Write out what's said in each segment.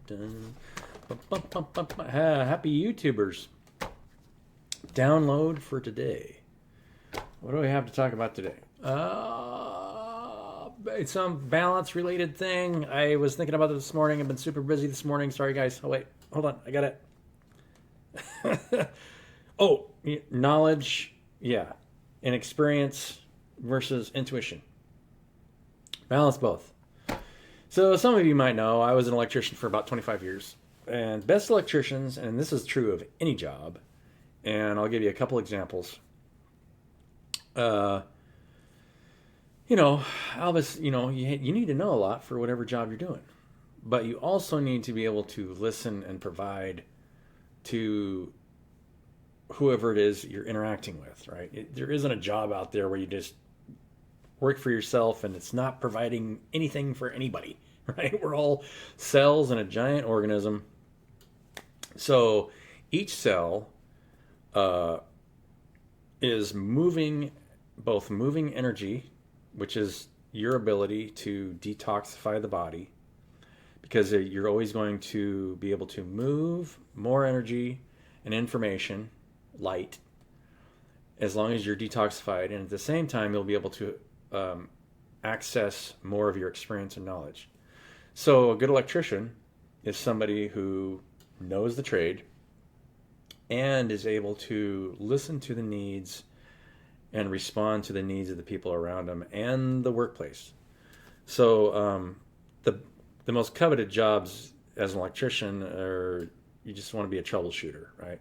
dun. Happy YouTubers. Download for today. What do we have to talk about today? It's some balance related thing. I was thinking about this morning. I've been super busy this morning. Sorry, guys. Oh, wait. Hold on. I got it. Oh, knowledge. Yeah. And experience versus intuition. Balance both. So some of you might know I was an electrician for about 25 years. And best electricians, and this is true of any job, and I'll give you a couple examples. Uh, Albus, you need to know a lot for whatever job you're doing. But you also need to be able to listen and provide to whoever it is you're interacting with, right? There isn't a job out there where you just work for yourself and it's not providing anything for anybody, right? We're all cells in a giant organism. So each cell uh, is both moving energy, which is your ability to detoxify the body, because you're always going to be able to move more energy and information, light, as long as you're detoxified. And at the same time, you'll be able to access more of your experience and knowledge. So a good electrician is somebody who knows the trade and is able to listen to the needs and respond to the needs of the people around them and the workplace. So the most coveted jobs as an electrician are, you just want to be a troubleshooter, right?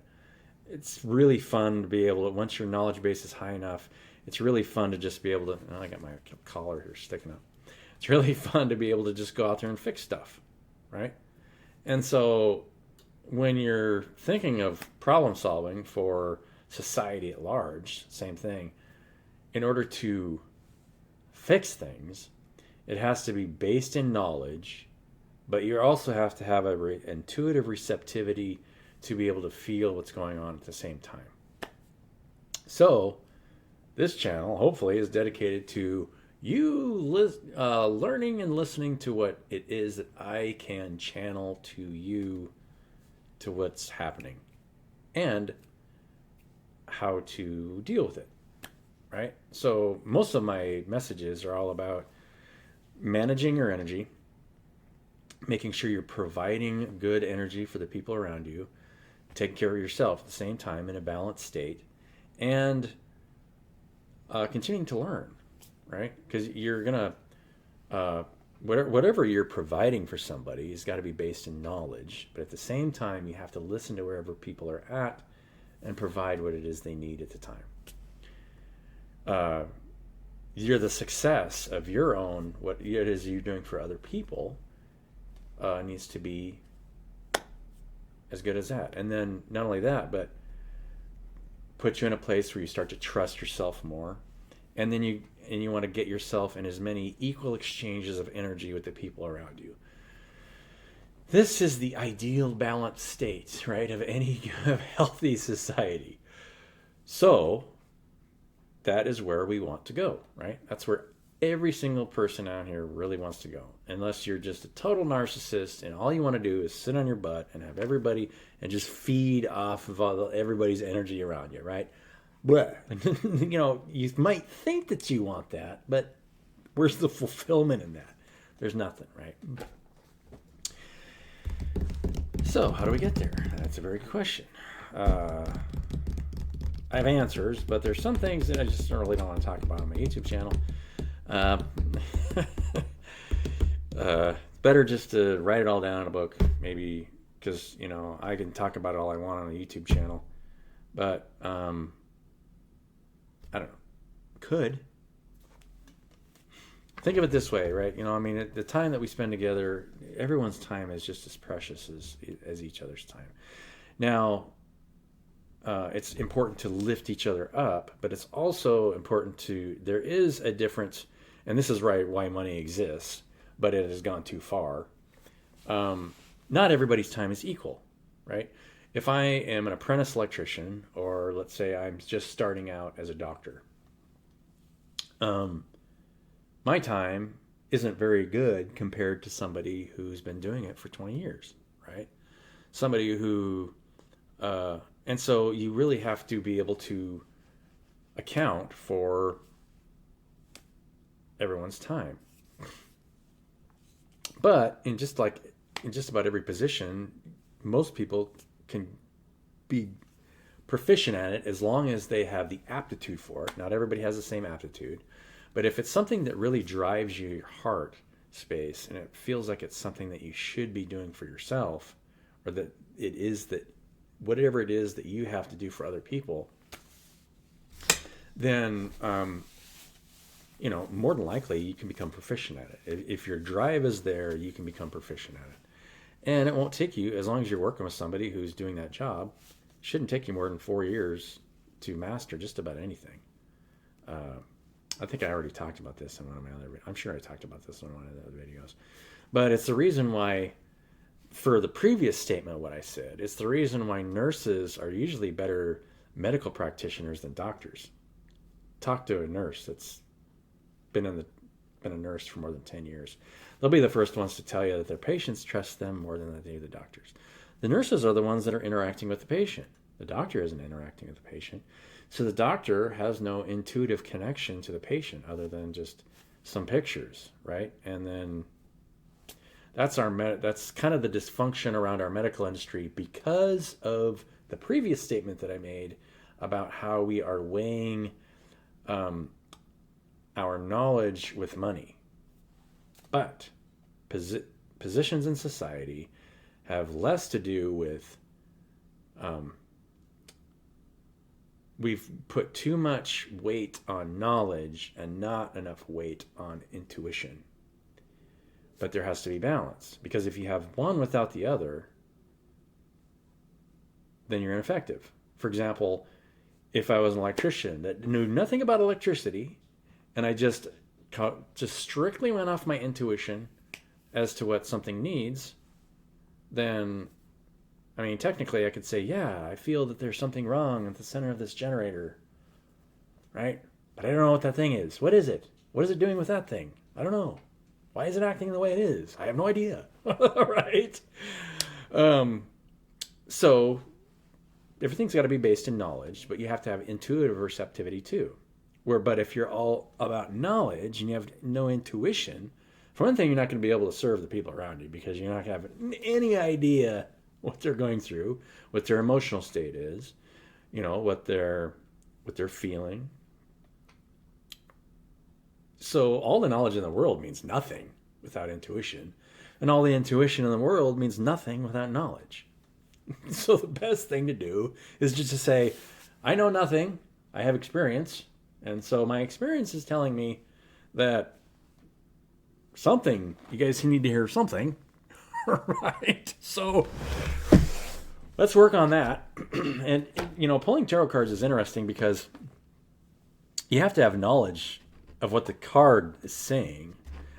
It's really fun to be able to, once your knowledge base is high enough, it's really fun to just be able to, I got my collar here sticking up. It's really fun to be able to just go out there and fix stuff, right? And so when you're thinking of problem solving for society at large, same thing, in order to fix things, it has to be based in knowledge, but you also have to have an intuitive receptivity to be able to feel what's going on at the same time. So this channel hopefully is dedicated to you learning and listening to what it is that I can channel to you, to what's happening and how to deal with it, right? So most of my messages are all about managing your energy, making sure you're providing good energy for the people around you, taking care of yourself at the same time in a balanced state, and continuing to learn, right? Because you're gonna whatever you're providing for somebody has got to be based in knowledge, but at the same time you have to listen to wherever people are at and provide what it is they need at the time. You're the success of your own, what it is you're doing for other people needs to be as good as that. And then not only that, but put you in a place where you start to trust yourself more, and then you want to get yourself in as many equal exchanges of energy with the people around you. This is the ideal balanced state, right, of any healthy society. So that is where we want to go, right? That's where every single person out here really wants to go. Unless you're just a total narcissist and all you want to do is sit on your butt and have everybody and just feed off of everybody's energy around you, right? But you might think that you want that, but where's the fulfillment in that? There's nothing, right? So how do we get there? That's a very good question. I have answers, but there's some things that I just really don't want to talk about on my YouTube channel. Better just to write it all down in a book, maybe, because I can talk about it all I want on a YouTube channel, but I don't know. Could. Think of it this way, right? The time that we spend together, everyone's time is just as precious as each other's time. Now, it's important to lift each other up, but it's also important there is a difference, and this is why money exists, but it has gone too far. Not everybody's time is equal, right? If I am an apprentice electrician, or let's say I'm just starting out as a doctor, my time isn't very good compared to somebody who's been doing it for 20 years, right? Somebody who, and so you really have to be able to account for everyone's time. But in just about every position, most people can be proficient at it as long as they have the aptitude for it. Not everybody has the same aptitude, but if it's something that really drives your heart space and it feels like it's something that you should be doing for yourself, or that it is that whatever it is that you have to do for other people, then more than likely you can become proficient at it. If your drive is there, you can become proficient at it. And it won't take you, as long as you're working with somebody who's doing that job, it shouldn't take you more than 4 years to master just about anything. I think I already talked about this in one of my other, I'm sure I talked about this in one of the other videos. But it's the reason why, for the previous statement, what I said, it's the reason why nurses are usually better medical practitioners than doctors. Talk to a nurse that's been a nurse for more than 10 years. They'll be the first ones to tell you that their patients trust them more than they do the doctors. The nurses are the ones that are interacting with the patient. The doctor isn't interacting with the patient. So the doctor has no intuitive connection to the patient other than just some pictures, right? And then that's kind of the dysfunction around our medical industry because of the previous statement that I made about how we are weighing our knowledge with money. But positions in society have less to do with we've put too much weight on knowledge and not enough weight on intuition. But there has to be balance, because if you have one without the other, then you're ineffective. For example, if I was an electrician that knew nothing about electricity, and I just strictly went off my intuition as to what something needs, then, I mean, technically I could say, yeah, I feel that there's something wrong at the center of this generator, right? But I don't know what that thing is. What is it? What is it doing with that thing? I don't know. Why is it acting the way it is? I have no idea, right? So everything's got to be based in knowledge, but you have to have intuitive receptivity too. But if you're all about knowledge and you have no intuition, for one thing, you're not going to be able to serve the people around you because you're not going to have any idea what they're going through, what their emotional state is, what they're feeling. So all the knowledge in the world means nothing without intuition, and all the intuition in the world means nothing without knowledge. So the best thing to do is just to say, I know nothing, I have experience, and so my experience is telling me that something, you guys need to hear something, right? So let's work on that. And, pulling tarot cards is interesting because you have to have knowledge of what the card is saying,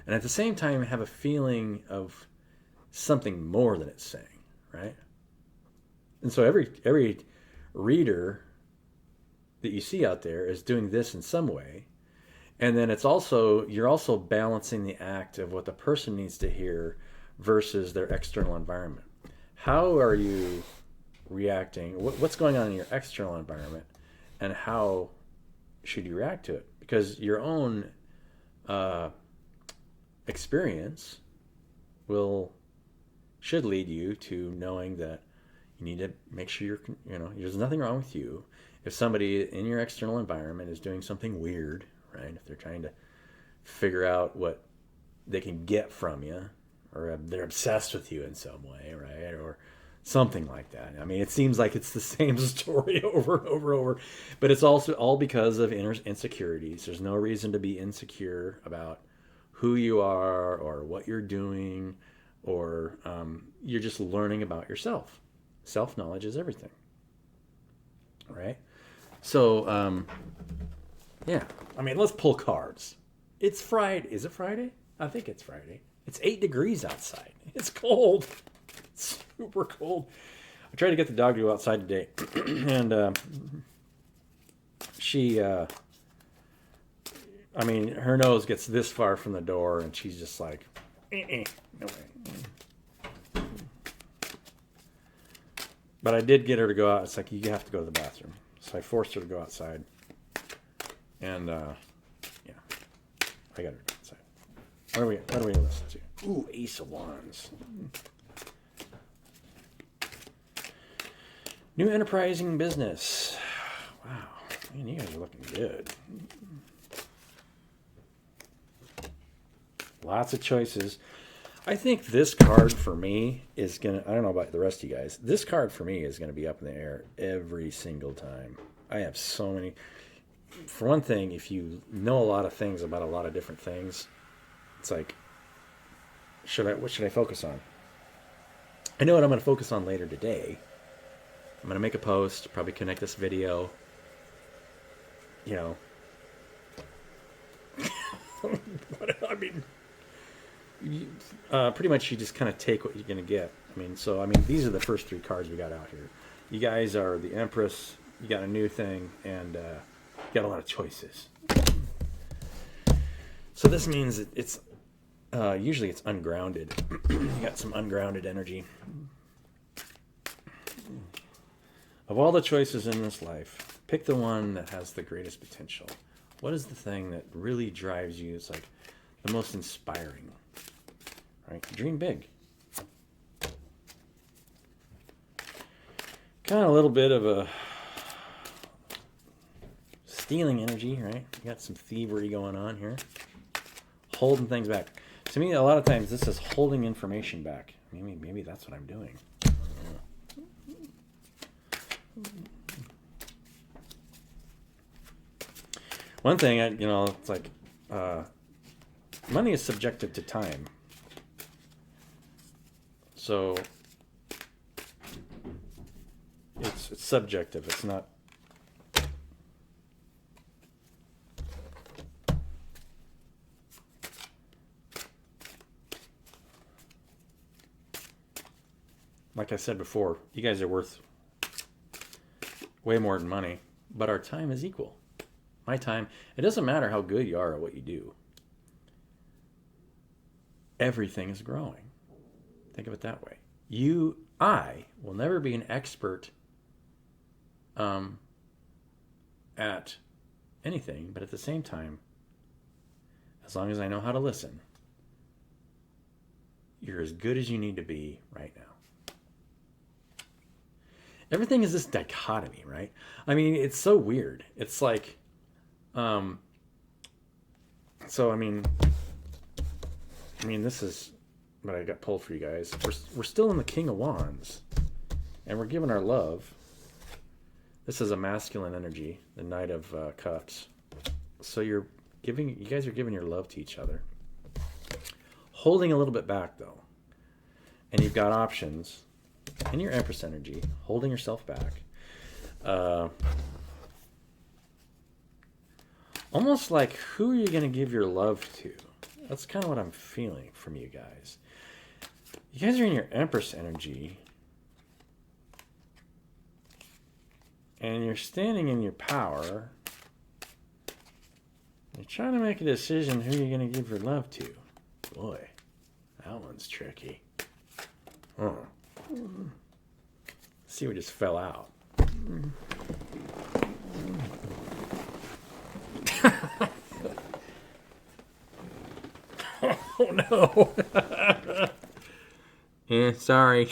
and at the same time have a feeling of something more than it's saying, right? And so every reader that you see out there is doing this in some way. And then you're also balancing the act of what the person needs to hear versus their external environment. How are you reacting? What's going on in your external environment, and how should you react to it? Because your own experience should lead you to knowing that you need to make sure there's nothing wrong with you. If somebody in your external environment is doing something weird, right? If they're trying to figure out what they can get from you, or they're obsessed with you in some way, right? Or something like that. I mean, it seems like it's the same story over and over and over, but it's also all because of insecurities. There's no reason to be insecure about who you are or what you're doing, or you're just learning about yourself. Self-knowledge is everything, right? So, yeah. I mean, let's pull cards. It's Friday. Is it Friday? I think it's Friday. It's 8 degrees outside. It's cold. It's super cold. I tried to get the dog to go outside today, and she, her nose gets this far from the door, and she's just like, no way. But I did get her to go out. It's like, you have to go to the bathroom. So I forced her to go outside. And, yeah, I got her to go outside. What do we listen to? Ooh, Ace of Wands. New enterprising business. Wow. Man, you guys are looking good. Lots of choices. I think this card for me is going to, I don't know about the rest of you guys, this card for me is going to be up in the air every single time. I have so many. For one thing, if you know a lot of things about a lot of different things, it's like, what should I focus on? I know what I'm going to focus on later today. I'm going to make a post, probably connect this video, you know. I mean, pretty much you just kind of take what you're going to get. I mean, these are the first 3 cards we got out here. You guys are the Empress, you got a new thing, and you got a lot of choices. So this means it's usually it's ungrounded. You got some ungrounded energy. Of all the choices in this life, pick the one that has the greatest potential. What is the thing that really drives you? It's like the most inspiring, right? Dream big. Kind of a little bit of a stealing energy, right? You got some thievery going on here. Holding things back. To me, a lot of times this is holding information back. Maybe that's what I'm doing. One thing, it's like money is subjective to time. So it's subjective. It's not. Like I said before, you guys are worth way more than money, but our time is equal. My time, it doesn't matter how good you are at what you do. Everything is growing. Think of it that way. I will never be an expert at anything, but at the same time, as long as I know how to listen, you're as good as you need to be right now. Everything is this dichotomy, right? I mean, it's so weird. It's like, this is what I got pulled for you guys. We're still in the King of Wands, and we're giving our love. This is a masculine energy, the Knight of Cups. So you guys are giving your love to each other. Holding a little bit back, though. And you've got options in your Empress energy, holding yourself back. Almost like, who are you going to give your love to? That's kind of what I'm feeling from you guys. You guys are in your Empress energy. And you're standing in your power. You're trying to make a decision who you're going to give your love to. Boy, that one's tricky. Oh. See what just fell out. Oh no. Yeah, sorry.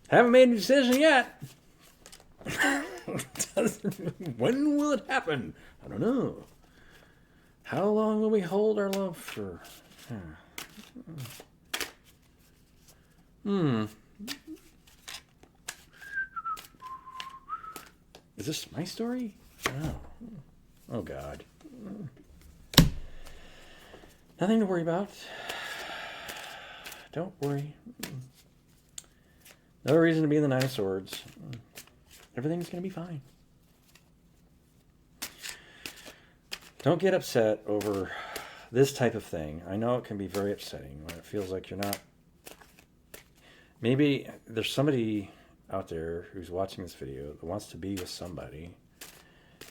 Haven't made a decision yet. When will it happen? I don't know. How long will we hold our love for? Is this my story? Oh. Oh God. Nothing to worry about. Don't worry. No reason to be in the Nine of Swords. Everything's going to be fine. Don't get upset over this type of thing. I know it can be very upsetting when it feels like you're not. Maybe there's somebody out there who's watching this video that wants to be with somebody,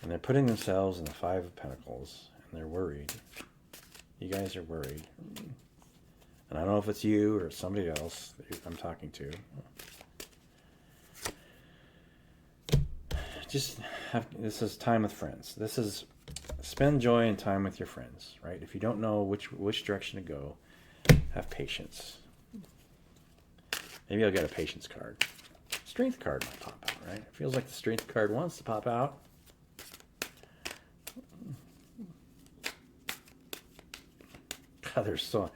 and they're putting themselves in the Five of Pentacles, and they're worried. You guys are worried. And I don't know if it's you or somebody else that I'm talking to. Just this is time with friends. This is spend joy and time with your friends, right? If you don't know which direction to go, have patience. Maybe I'll get a patience card. Strength card might pop out, right? It feels like the strength card wants to pop out. God, there's so.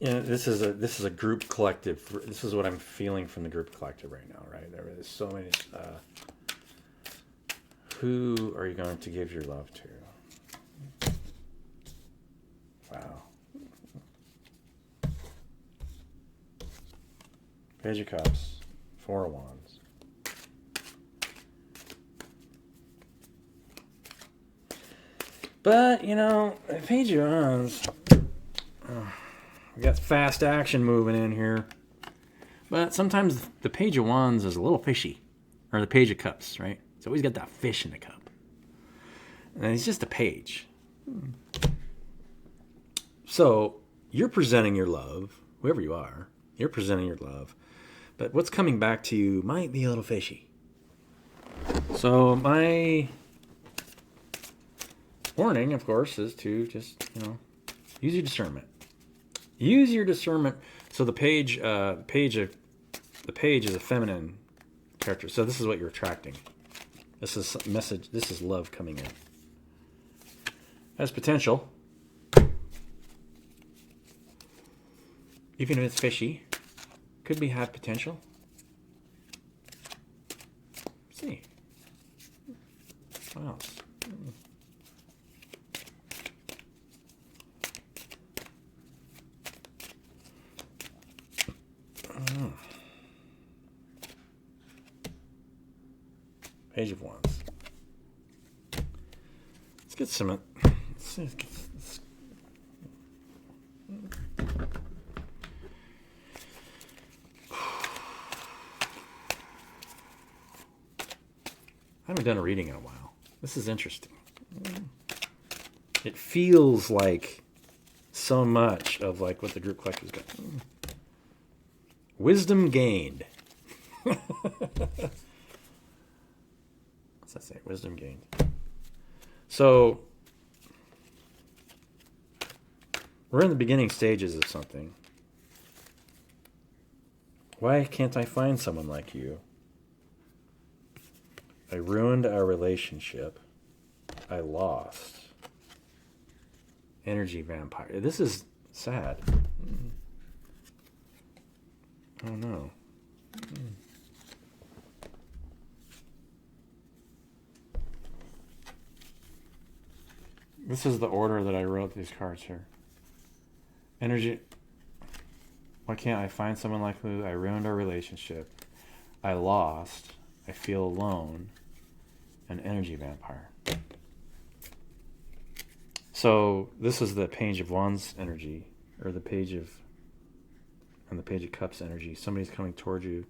This is a group collective. This is what I'm feeling from the group collective right now, right? There's so many. Who are you going to give your love to? Wow. Page of Cups, Four of Wands. But, Page of Wands, we got fast action moving in here. But sometimes the Page of Wands is a little fishy. Or the Page of Cups, right? It's always got that fish in the cup. And it's just a page. So, you're presenting your love, whoever you are, you're presenting your love. But what's coming back to you might be a little fishy. So, my warning, of course, is to just, use your discernment. Use your discernment. So the page is a feminine character. So this is what you're attracting. This is message. This is love coming in. Has potential. Even if it's fishy, could have potential. Let's see. What else? Page of Wands. Let's get some. I haven't done a reading in a while. This is interesting. It feels like so much of like what the group collective's got. Wisdom gained. What's that say? Wisdom gained. So we're in the beginning stages of something. Why can't I find someone like you? I ruined our relationship. I lost. Energy vampire. This is sad. Oh no. This is the order that I wrote these cards here. Energy. Why can't I find someone like who? I ruined our relationship. I lost. I feel alone. An energy vampire. So this is the Page of Wands energy, or the Page of, and the Page of Cups energy. Somebody's coming towards you,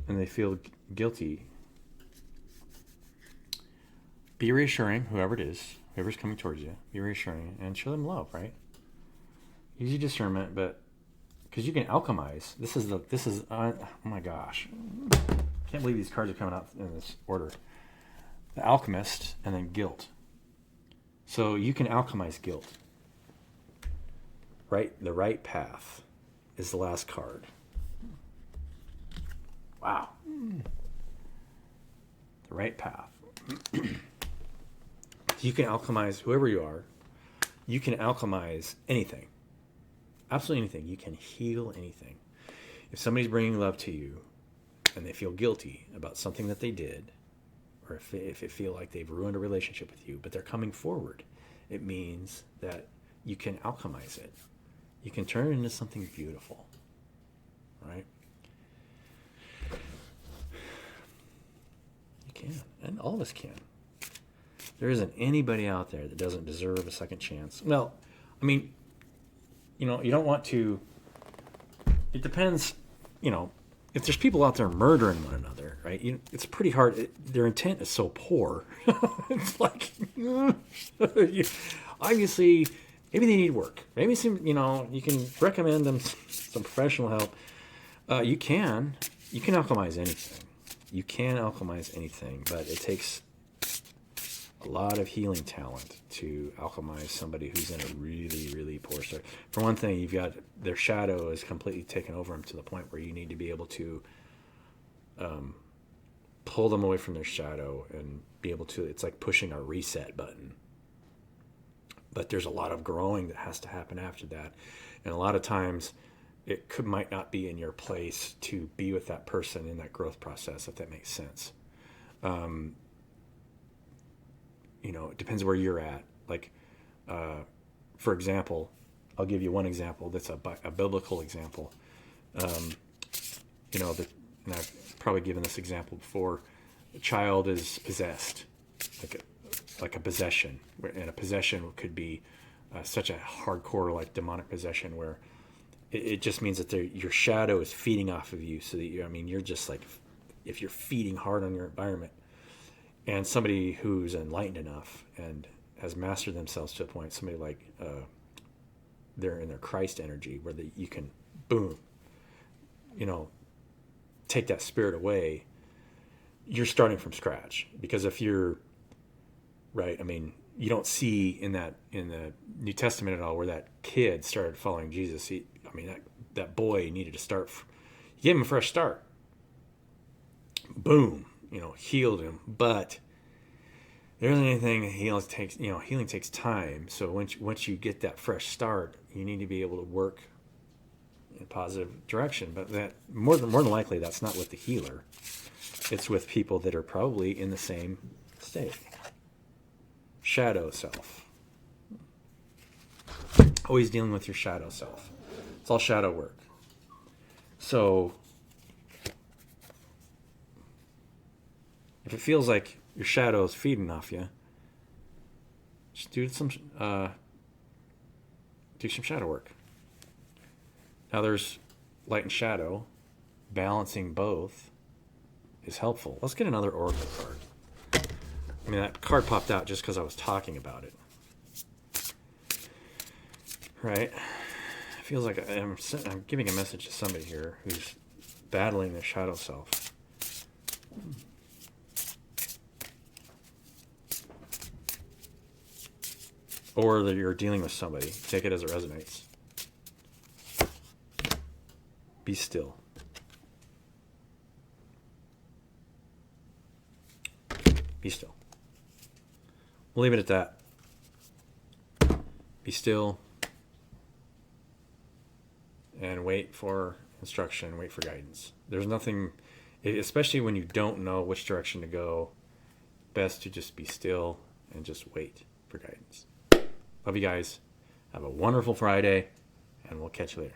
and they feel guilty. Be reassuring, whoever it is, whoever's coming towards you. Be reassuring and show them love, right? Use your discernment, but because you can alchemize. This is oh my gosh. Can't believe these cards are coming out in this order. The Alchemist and then guilt. So you can alchemize guilt. Right? The right path is the last card. Wow. The right path. You can alchemize whoever you are. You can alchemize anything. Absolutely anything. You can heal anything. If somebody's bringing love to you, and they feel guilty about something that they did, or if they feel like they've ruined a relationship with you, but they're coming forward, it means that you can alchemize it. You can turn it into something beautiful, right? You can, and all of us can. There isn't anybody out there that doesn't deserve a second chance. Well, I mean, you don't want to, it depends, if there's people out there murdering one another, right? It's pretty hard. Their intent is so poor. It's like, obviously, Maybe they need work. Maybe some, you can recommend them some professional help. You can alchemize anything. You can alchemize anything, but it takes a lot of healing talent to alchemize somebody who's in a really, really poor state. For one thing, you've got their shadow is completely taken over them to the point where you need to be able to pull them away from their shadow and be able to, it's like pushing a reset button. But there's a lot of growing that has to happen after that. And a lot of times it might not be in your place to be with that person in that growth process, if that makes sense. It depends where you're at. Like, for example, I'll give you one example that's a biblical example. And I've probably given this example before. A child is possessed, like a possession, and a possession could be such a hardcore, like demonic possession, where it just means that your shadow is feeding off of you, so that you're just like, if you're feeding hard on your environment. And somebody who's enlightened enough and has mastered themselves to a point, somebody like they're in their Christ energy, where you can, boom, take that spirit away. You're starting from scratch, because if you're right, you don't see in the New Testament at all where that kid started following Jesus. That boy needed to start. He gave him a fresh start. Boom. Healed him. But there isn't anything healing takes time. So once you get that fresh start, you need to be able to work in a positive direction. But that more than likely, that's not with the healer. It's with people that are probably in the same state. Shadow self. Always dealing with your shadow self. It's all shadow work. So if it feels like your shadow is feeding off you, just do some shadow work. Now there's light and shadow. Balancing both is helpful. Let's get another oracle card. That card popped out just because I was talking about it. Right? It feels like I'm giving a message to somebody here who's battling their shadow self. Or that you're dealing with somebody. Take it as it resonates. Be still. Be still. We'll leave it at that. Be still. And wait for instruction. Wait for guidance. There's nothing, especially when you don't know which direction to go, best to just be still and just wait for guidance. Love you guys. Have a wonderful Friday, and we'll catch you later.